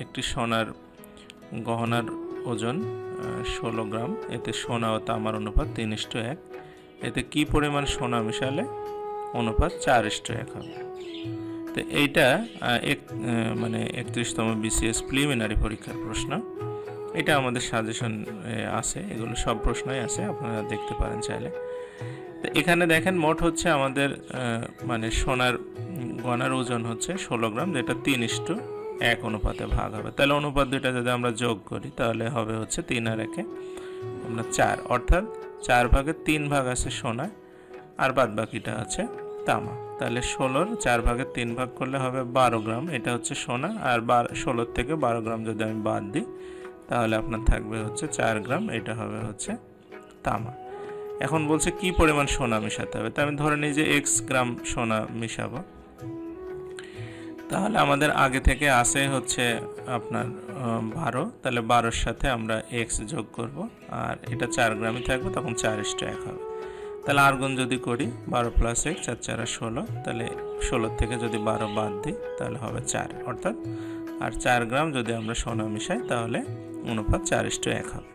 একটি সোনার গহনার ওজন 16 গ্রাম, এতে সোনা ও তামার অনুপাত 3:1। এতে কি পরিমাণ সোনা মিশালে অনুপাত 4:1 হবে? তো এইটা মানে 31তম BCS প্রিলিমিনারি পরীক্ষার প্রশ্ন। এটা আমাদের সাজেশন আছে, এগুলো সব প্রশ্নই আছে, আপনারা দেখতে পারেন চাইলে। তো এখানে দেখেন মোট হচ্ছে আমাদের মানে সোনার গহনার ওজন হচ্ছে 16 গ্রাম, যেটা 3:1 অনুপাতে ভাগ হবে। তাহলে অনুপাত দুইটা যদি আমরা যোগ করি তাহলে হবে হচ্ছে 3 আর 1 আমরা 4, অর্থাৎ 4 ভাগের 3 ভাগ আছে সোনা আর বাদ বাকিটা আছে তামা। তাহলে 16-র 4 ভাগের 3 ভাগ করলে হবে 12 গ্রাম, এটা হচ্ছে সোনা। আর 16 থেকে 12 গ্রাম যদি আমি বাদ দিই তাহলে আপনার থাকবে হচ্ছে 4 গ্রাম, এটা হবে হচ্ছে তামা। এখন বলছে কি পরিমাণ সোনা মেশাতে হবে। তো আমি ধরে নিই যে x গ্রাম সোনা মেশাবো। তাহলে আমাদের আগে থেকে আছে হচ্ছে আপনার 12, তাহলে 12-র সাথে আমরা x যোগ করব, আর এটা 4 গ্রামই থাকবে, তখন 4:1 হবে। তাহলে আর গুণ যদি করি 12 + x, 4 × 4 = 16, তাহলে 16 থেকে যদি 12 বাদ দিই তাহলে হবে 4, অর্থাৎ আর 4 গ্রাম যদি আমরা সোনা মিশাই তাহলে অনুপাত 4:1 হবে।